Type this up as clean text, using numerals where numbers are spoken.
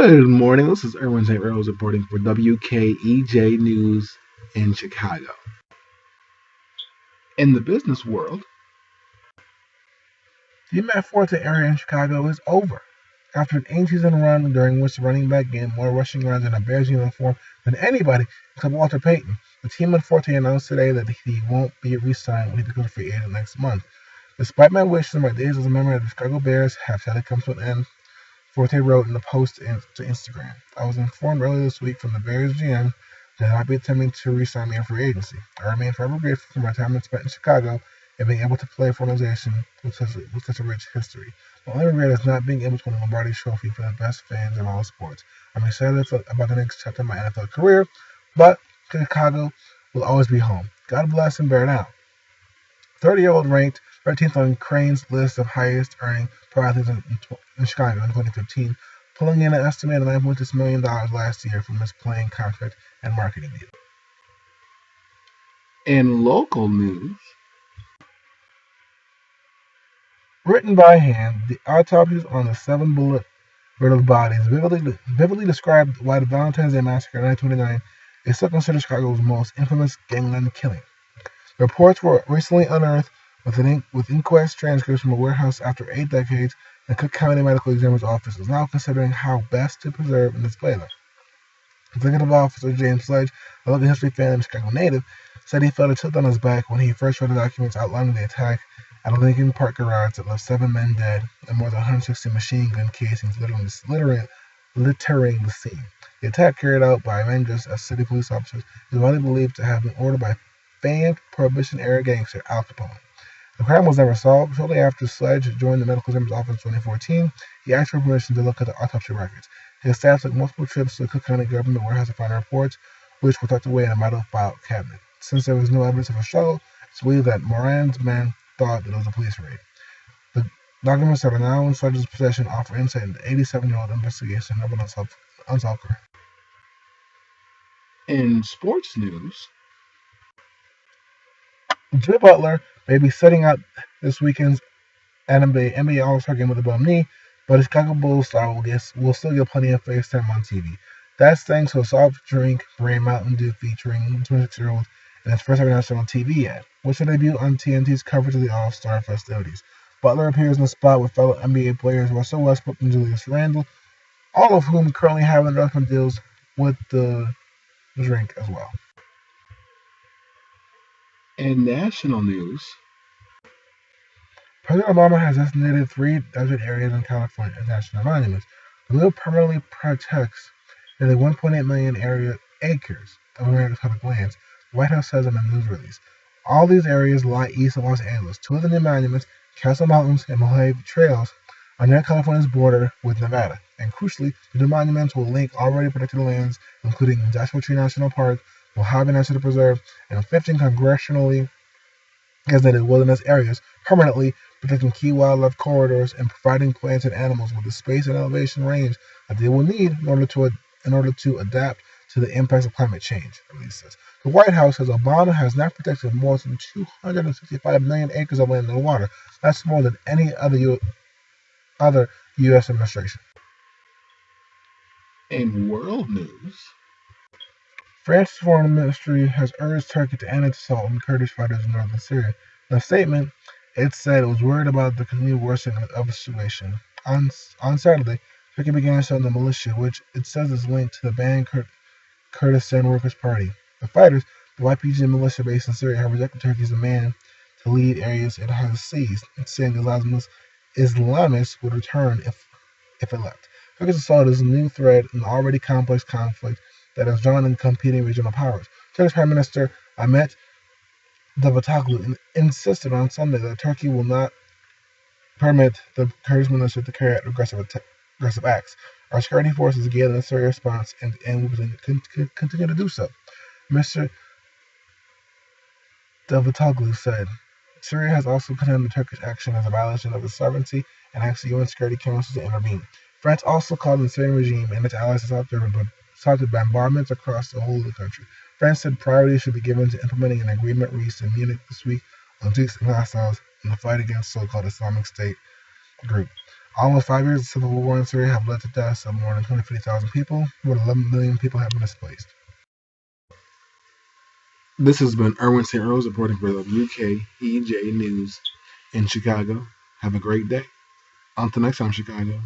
Good morning. This is Erwin St. Rose reporting for WKEJ News in Chicago. In the business world, the Matt Forte era in Chicago is over. After an 8-season run during which the running back gained more rushing yards in a Bears uniform than anybody except Walter Payton, the team at Forte announced today that he won't be re-signed when he becomes a free agent next month. Despite my wishes and my days as a member of the Chicago Bears have sadly come to an end, Forte wrote in a post to Instagram, "I was informed earlier this week from the Bears GM that I'll be attempting to re-sign me in free agency. I remain forever grateful for my time spent in Chicago and being able to play for an organization with such a rich history. My only regret is not being able to win a Lombardi Trophy for the best fans in all sports. I'm excited about the next chapter of my NFL career, but Chicago will always be home. God bless and bear down." 30-year-old ranked 13th on Crains' list of highest earning pro athletes in Chicago in 2015, pulling in an estimated $9.6 million last year from his playing contract and marketing deal. In local news, written by hand, the autopsies on the 7 bullet-riddled bodies vividly described why the Valentines Day Massacre in 1929 is still considered Chicago's most infamous gangland killing. The reports were recently unearthed with inquest transcripts from a warehouse after 8 decades, and Cook County Medical Examiner's Office is now considering how best to preserve and display them. Executive Officer James Sledge, a local history fan and Chicago native, said he felt a chill down his back when he first read the documents outlining the attack at a Lincoln Park garage that left 7 men dead and more than 160 machine gun casings littering the scene. The attack, carried out by men dressed as city police officers, is widely believed to have been ordered by famed Prohibition-era gangster Al Capone. The crime was never solved. Shortly after Sledge joined the medical examiner's office in 2014, he asked for permission to look at the autopsy records. His staff took multiple trips to the Cook County government warehouse to find reports, which were tucked away in a metal file cabinet. Since there was no evidence of a struggle, it's believed that Moran's men thought that it was a police raid. The documents that are now in Sledge's possession offer insight into the 87-year-old investigation of an unsolved crime. In sports news, Jimmy Butler may be setting out this weekend's NBA All-Star game with a bum knee, but his Chicago Bulls star will still get plenty of face time on TV. That's thanks to a soft drink brand Mountain Dew featuring 26-year-old in its first ever national TV ad, which will debut on TNT's coverage of the All-Star festivities. Butler appears in the spot with fellow NBA players Russell Westbrook and Julius Randle, all of whom currently have endorsement deals with the drink as well. In national news, President Obama has designated 3 desert areas in California as national monuments. The bill permanently protects nearly 1.8 million acres of America's public lands, the White House says in a news release. All these areas lie east of Los Angeles. 2 of the new monuments, Castle Mountains and Mojave Trails, are near California's border with Nevada. And crucially, the new monuments will link already protected lands, including Joshua Tree National Park, Mojave National Preserve, and 15 congressionally designated wilderness areas, permanently protecting key wildlife corridors and providing plants and animals with the space and elevation range that they will need in order to adapt to the impacts of climate change, the release says. The White House says Obama has now protected more than 265 million acres of land and water. That's more than any other U.S. administration. In world news, France's foreign ministry has urged Turkey to end its assault on Kurdish fighters in northern Syria. In a statement, it said it was worried about the continued worsening of the situation. On Saturday, Turkey began showing the militia, which it says is linked to the banned Kurdistan Workers' Party. The fighters, the YPG militia based in Syria, have rejected Turkey's demand to leave areas it has seized, saying Islamists would return if it left. Turkey's assault is a new thread in the already complex conflict that has drawn in competing regional powers. Turkish Prime Minister Ahmet Davutoglu insisted on Sunday that Turkey will not permit the Kurdish militia to carry out aggressive acts. Our security forces gave a Syria response and will continue to do so. Mr. Davutoglu said. Syria has also condemned the Turkish action as a violation of its sovereignty and asked the UN Security Council to intervene. France also called on the Syrian regime and its allies to stop the bombardments across the whole of the country. France said priority should be given to implementing an agreement reached in Munich this week on Greeks and hostiles in the fight against so-called Islamic State group. Almost 5 years of civil war in Syria have led to deaths of more than 250,000 people. More than 11 million people have been displaced. This has been Erwin St. Rose reporting for the UKEJ News in Chicago. Have a great day. Until next time, Chicago.